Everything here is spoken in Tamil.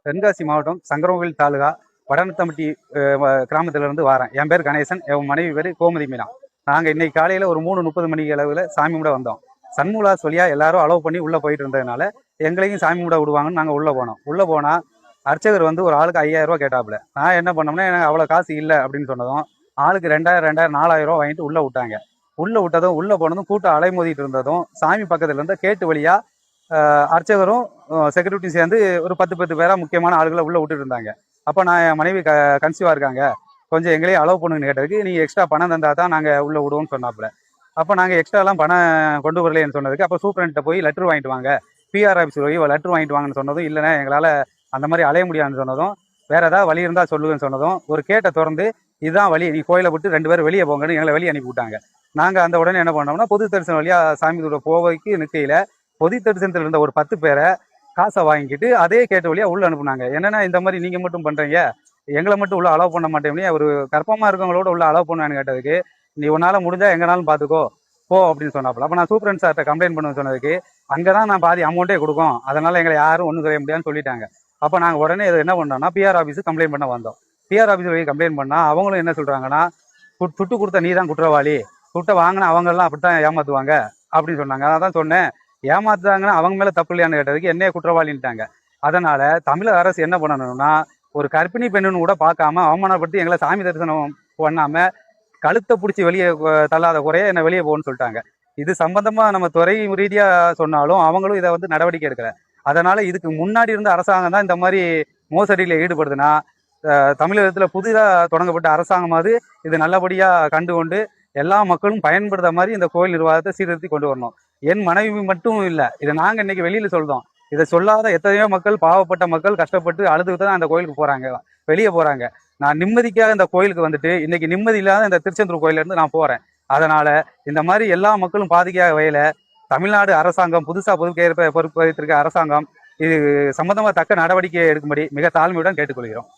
தென்காசி மாவட்டம் சங்கரன்கோவில் தாலுகா வடநத்தம்பட்டி கிராமத்திலிருந்து வரேன். என் பேர் கணேசன், என் மனைவி பேர் கோமதி மீனா. நாங்கள் இன்னைக்கு காலையில் ஒரு 3:30 மணிக்கு அளவில் சாமி கும்பிட வந்தோம். சண்முலாஸ் வழியாக எல்லாரும் அலோவ் பண்ணி உள்ளே போயிட்டு இருந்ததுனால எங்களையும் சாமி கும்பிட விடுவாங்கன்னு நாங்கள் உள்ளே போனோம். உள்ளே போனால் அர்ச்சகர் வந்து ஒரு ஆளுக்கு 5000 ரூபா கேட்டாப்புல. நான் என்ன பண்ணோம்னா எனக்கு அவ்வளோ காசு இல்லை அப்படின்னு சொன்னதும் ஆளுக்கு 2000 4000 ரூபா வாங்கிட்டு உள்ளே விட்டாங்க. உள்ளே விட்டதும் உள்ளே போனதும் கூட்டம் அலைமோதிட்டு இருந்ததும் சாமி பக்கத்துல இருந்த கேட்டு வழியா அர்ச்சகரும் செக்யூரிட்டி சேர்ந்து ஒரு 10 பேரா முக்கியமான ஆளுகளை உள்ள விட்டுட்டு இருந்தாங்க. அப்போ நான் என் மனைவி கன்சீவா இருக்காங்க, கொஞ்சம் எங்களையும் அலோவ் பண்ணுன்னு கேட்டதுக்கு நீங்கள் எக்ஸ்ட்ரா பணம் தந்தா தான் நாங்கள் உள்ள விடுவோம்னு சொன்னாப்புல. அப்போ நாங்கள் எக்ஸ்ட்ராலாம் பணம் கொண்டு வரலைன்னு சொன்னதுக்கு அப்போ சூப்பரண்ட்ட போய் லெட்டர் வாங்கிட்டு வாங்க, பிஆர் ஆஃபீஸ் போய் லெட்டர் வாங்கிட்டு வாங்கன்னு சொன்னதும் இல்லைன்னா எங்களால் அந்த மாதிரி அலைய முடியாதுன்னு சொன்னதும் வேற ஏதாவது வழி இருந்தால் சொல்லுவேன்னு சொன்னதும் ஒரு கேட்டை திறந்து இதுதான் வழி, நீ கோயிலை விட்டு 2 பேரும் வெளியே போங்கன்னு எங்களை வெளியே அனுப்பி விட்டாங்க. நாங்கள் அந்த உடனே என்ன பண்ணோம்னா பொது தரிசனம் வழியாக சாமி தூர போவைக்கு நிற்கையில் பொது தரிசனத்தில் இருந்த ஒரு 10 பேரை காசை வாங்கிட்டு அதே கேட்ட வழியா உள்ள அனுப்புனாங்க. என்னன்னா இந்த மாதிரி நீங்க மட்டும் பண்றீங்க, எங்களை மட்டும் உள்ள அலோவ் பண்ண மாட்டேன்னு ஒரு கற்பமா இருக்கவங்களோட உள்ள அலோவ் பண்ணுவான்னு கேட்டதுக்கு நீ உன்னால முடிஞ்சா எங்கனாலும் பாத்துக்கோ போ அப்படின்னு சொன்னாப்புல. அப்ப நான் சூப்பரண்ட் சார்ட்ட கம்ப்ளைண்ட் பண்ண சொன்னதுக்கு அங்கதான் நான் பாதி அமௌண்ட்டே கொடுக்கும், அதனால எங்களை யாரும் ஒன்றும் செய்ய முடியாதுன்னு சொல்லிட்டாங்க. அப்ப நாங்க உடனே இதை என்ன பண்ணோம்னா பிஆர் ஆஃபீஸுக்கு கம்ப்ளைண்ட் பண்ண வந்தோம். பிஆர் ஆஃபீஸ் போய் கம்ப்ளைண்ட் பண்ணா அவங்களும் என்ன சொல்றாங்கன்னா துட்டு கொடுத்த நீ தான் குற்றவாளி, துட்டை வாங்கினா அவங்க எல்லாம் அப்படித்தான் ஏமாத்துவாங்க அப்படின்னு சொன்னாங்க. அதான் சொன்னேன், ஏமாத்துறாங்கன்னா அவங்க மேல தப்பு இல்லையான்னு கேட்டதுக்கு என்னைய குற்றவாளின்ட்டாங்க. அதனால தமிழக அரசு என்ன பண்ணணும்னா ஒரு கர்ப்பிணி பெண்ணுன்னு கூட பார்க்காம அவமானப்படுத்தி எங்களை சாமி தரிசனம் பண்ணாம கழுத்தை பிடிச்சி வெளியே தள்ளாத குறைய என்ன வெளியே போகணும்னு சொல்லிட்டாங்க. இது சம்பந்தமா நம்ம துறை ரீதியா சொன்னாலும் அவங்களும் இதை வந்து நடவடிக்கை எடுக்கல. அதனால இதுக்கு முன்னாடி இருந்த அரசாங்கம் தான் இந்த மாதிரி மோசடியில ஈடுபடுதுன்னா தமிழகத்துல புதிதா தொடங்கப்பட்ட அரசாங்கமாவது இது நல்லபடியா கண்டு கொண்டு எல்லா மக்களும் பயன்படுத்த மாதிரி இந்த கோயில் நிர்வாகத்தை சீர்திருத்தி கொண்டு வரணும். என் மனைவி மட்டும் இல்லை, இதை நாங்கள் இன்னைக்கு வெளியில சொல்றோம். இதை சொல்லாத எத்தனையோ மக்கள், பாவப்பட்ட மக்கள் கஷ்டப்பட்டு அழுதுகிட்டு தான் அந்த கோயிலுக்கு போறாங்க, வெளியே போறாங்க. நான் நிம்மதிக்காக இந்த கோயிலுக்கு வந்துட்டு இன்னைக்கு நிம்மதி இல்லாத இந்த திருச்செந்தூர் கோயில இருந்து நான் போறேன். அதனால இந்த மாதிரி எல்லா மக்களும் பாதிக்காத வகையில தமிழ்நாடு அரசாங்கம் புதுசா பொறுப்பேற்றிருக்க அரசாங்கம் இது சம்பந்தமா தக்க நடவடிக்கை எடுக்கும்படி மிக தாழ்மையுடன் கேட்டுக்கொள்கிறோம்.